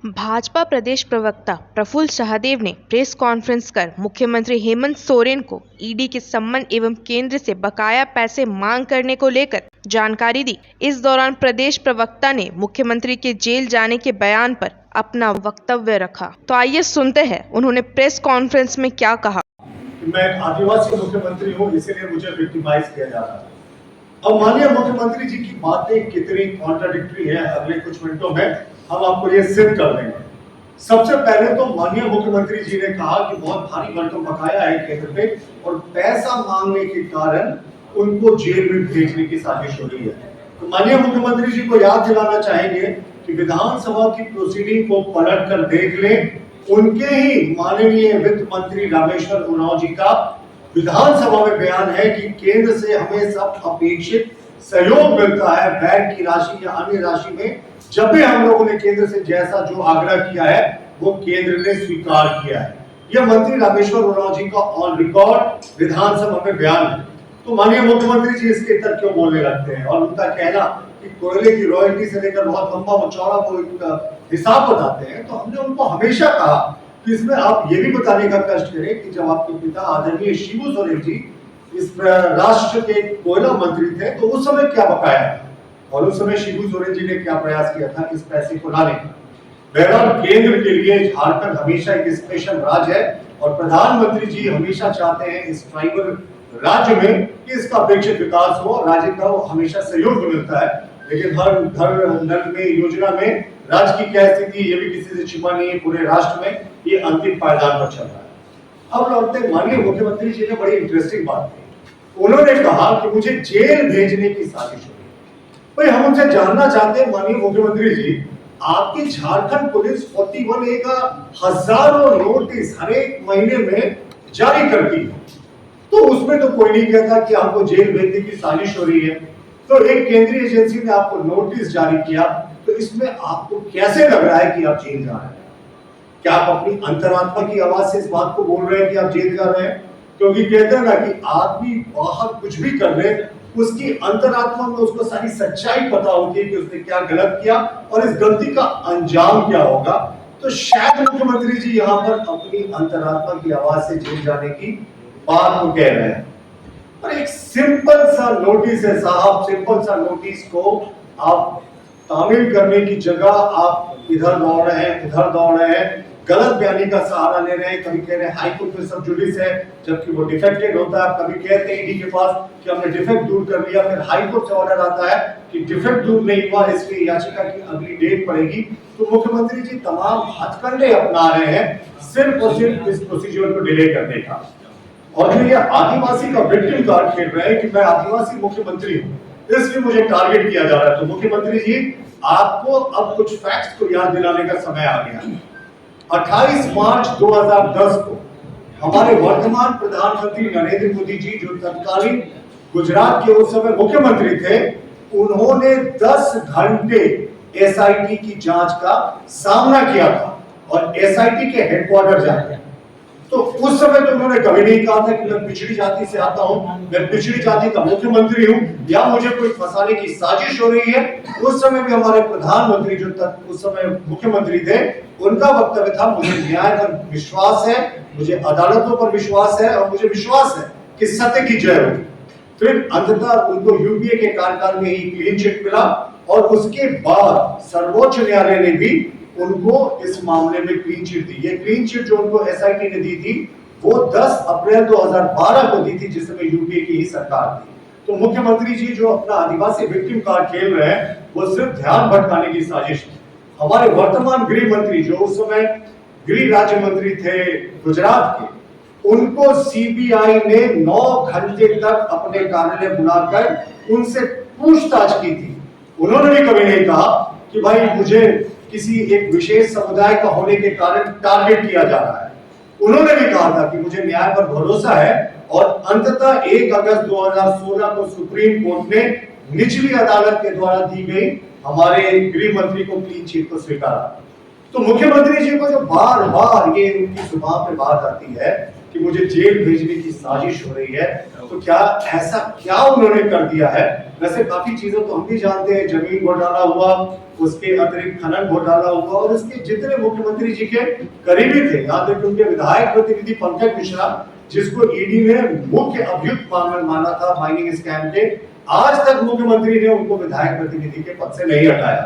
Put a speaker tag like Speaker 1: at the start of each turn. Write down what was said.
Speaker 1: भाजपा प्रदेश प्रवक्ता प्रफुल्ल सहदेव ने press conference कर मुख्यमंत्री हेमंत सोरेन को ईडी के सम्मन एवं केंद्र से बकाया पैसे मांग करने को लेकर जानकारी दी। इस दौरान प्रदेश प्रवक्ता ने मुख्यमंत्री के जेल जाने के बयान पर अपना वक्तव्य रखा। तो आइए सुनते हैं उन्होंने प्रेस कॉन्फ्रेंस में क्या कहा।
Speaker 2: मैं आदिवासी मुख्यमंत्री हूँ, इसीलिए मुझे विक्टिमाइज किया जा रहा है। अब माननीय मुख्यमंत्री जी की बातें कितनी कॉन्ट्राडिक्टरी है, अगले कुछ मिनटों में हम आपको ये सिद्ध कर देंगे। सबसे पहले तो माननीय मुख्यमंत्री जी ने कहा कि बहुत भारी भरकम बकाया है केंद्र पे और पैसा मांगने के कारण उनको जेल में भेजने की साजिश हो रही है। तो माननीय मुख्यमंत्री जी को याद दिलाना चाहेंगे कि विधानसभा की प्रोसीडिंग को पलट कर देख लें। उनके ही माननीय वित्त मंत्री रामेश्वर उरांव जी का विधानसभा में बयान है कि केंद्र से हमें सब अपेक्षित सहयोग मिलता है बैंक की राशि या अन्य राशि में। जब भी हम लोगों ने केंद्र से जैसा जो आग्रह किया है वो केंद्र ने स्वीकार किया है। यह मंत्री रामेश्वर उरांव जी का ऑन रिकॉर्ड विधानसभा में बयान है। तो माननीय मुख्यमंत्री जी इसके इतर क्यों बोलने लगते हैं और उनका कहना कि कोयले की रॉयल्टी से लेकर बहुत लंबा चौड़ा वो एक हिसाब बताते हैं। तो हमने उनको हमेशा कहा कि इसमें आप ये भी बताने का कष्ट करें कि जब आपके पिता आदरणीय शिबू सोरेन जी इस राष्ट्र के कोयला मंत्री थे तो उस समय क्या बकाया था और उस समय शिबू सोरेन जी ने क्या प्रयास किया था इस पैसे को लाने का। बहरहाल केंद्र के लिए झारखंड हमेशा एक स्पेशल राज्य है और प्रधानमंत्री जी हमेशा चाहते हैं इस ट्राइबल राज्य में कि इसका अपेक्षित विकास हो, राज्य का हमेशा सहयोग मिलता है। लेकिन हर घर नल में योजना में राज्य की क्या स्थिति ये भी किसी से छिपा नहीं है, पूरे राष्ट्र में ये अंतिम पायदान पर चल रहा है। अब लौटते माननीय मुख्यमंत्री जी ने बड़ी इंटरेस्टिंग बात की। उन्होंने कहा कि मुझे जेल भेजने की साजिश हो रही है। भाई हम उनसे जानना चाहते हैं माननीय मुख्यमंत्री जी, आपकी झारखंड पुलिस 41A का हजारों नोटिस हर एक महीने में जारी करती है, तो उसमें तो कोई नहीं कहता कि आपको जेल भेजने की साजिश हो रही है। तो एक केंद्रीय एजेंसी ने आपको नोटिस जारी किया, तो इसमें आपको कैसे लग रहा है कि आप जेल जा रहे हैं? क्या आप अपनी अंतरात्मा की आवाज से इस बात को बोल रहे हैं कि आप जेल जा रहे हैं? क्योंकि कहते हैं ना कि आदमी बाहर कुछ भी कर ले, उसकी अंतरात्मा में उसको सारी सच्चाई पता होती है कि उसने क्या गलत किया और इस गलती का अंजाम क्या होगा। तो शायद मुख्यमंत्री जी यहाँ पर अपनी अंतरात्मा की आवाज से जेल जाने की बात को कह रहे हैं। और एक सिंपल सा नोटिस है साहब, सिंपल सा नोटिस को आप तामील करने की जगह आप इधर दौड़ रहे हैं उधर दौड़ रहे हैं, गलत बयानी का सहारा ले रहे हैं। कभी कह रहे हैं हाई कोर्ट में सब जुडिस है जबकि वो डिफेक्टेड होता है, कभी कहते हैं ईडी के पास कि हमने डिफेक्ट दूर कर लिया, फिर हाई कोर्ट से ऑर्डर आता है कि डिफेक्ट दूर नहीं हुआ, इसलिए याचिका की अगली डेट पड़ेगी। तो मुख्यमंत्री जी तमाम हथकंडे अपना रहे हैं सिर्फ और सिर्फ इस प्रोसीजर को डिले करने का। और जो ये आदिवासी का विक्टिम कार्ड खेल रहे हैं कि मैं आदिवासी मुख्यमंत्री हूँ, इसलिए मुझे टारगेट किया जा रहा है। तो मुख्यमंत्री जी आपको अब कुछ फैक्ट्स को याद दिलाने का समय आ गया। 28 मार्च 2010 को हमारे वर्तमान प्रधानमंत्री नरेंद्र मोदी जी जो तत्कालीन गुजरात के उस समय मुख्यमंत्री थे, उन्होंने 10 घंटे एसआईटी की जांच का सामना किया था और एसआईटी के हेडक्वार्टर जाके। तो उस समय तो उन्होंने कभी नहीं कहा था कि मैं पिछड़ी जाति से आता हूं, मैं पिछड़ी जाति का मुख्यमंत्री हूं या मुझे कोई फंसाने की साजिश हो रही है। उस समय भी हमारे प्रधानमंत्री जो उस समय मुख्यमंत्री थे, उनका वक्तव्य था मुझे न्याय पर विश्वास है, मुझे अदालतों पर विश्वास है और मुझे विश्वास है कि सत्य की जय होगी। फिर अंततः उनको यूपीए के कार्यकाल में ही क्लीन चिट मिला और उसके बाद सर्वोच्च न्यायालय ने भी उनको इस मामले में क्लीन चिट दी। ये क्लीन चिट जो उनको एसआईटी ने दी थी वो 10 अप्रैल 2012 को दी थी, जिस समय यूपीए की ही सरकार थी। तो मुख्यमंत्री जी जो अपना आदिवासी विक्टिम कार्ड खेल रहे हैं वो सिर्फ ध्यान भटकाने की साजिश है। हमारे वर्तमान गृह मंत्री जो उस समय गृह राज्य मंत्री थे गुजरात के, उनको सीबीआई ने 9 घंटे तक अपने कार्यालय बुलाकर उनसे पूछताछ की थी। उन्होंने भी कभी नहीं कहा कि भाई मुझे किसी एक विशेष समुदाय का होने के कारण टारगेट किया जा रहा है। उन्होंने भी कहा था कि मुझे न्याय पर भरोसा है और अंततः 1 अगस्त 2016 को सुप्रीम कोर्ट ने निचली अदालत के द्वारा दी गई हमारे गृह मंत्री को क्लीन चिट को स्वीकारा। तो मुख्यमंत्री जी को जो बार बार ये उनकी जुबान पे बात आती है कि मुझे जेल भेजने की साजिश हो रही है। तो क्या ऐसा क्या उन्होंने कर दिया है? वैसे काफी चीजें तो हम भी जानते हैं, जमीन घोटाला हुआ, उसके अतिरिक्त खनन घोटाला हुआ, और इसके जितने मुख्यमंत्री जी के करीबी थे, यहाँ तक उनके विधायक प्रतिनिधि पंकज मिश्रा, जिसको ईडी ने मुख्य अभियुक्त माना था माइनिंग स्कैम के, आज तक मुख्यमंत्री ने उनको विधायक प्रतिनिधि के पद से नहीं हटाया।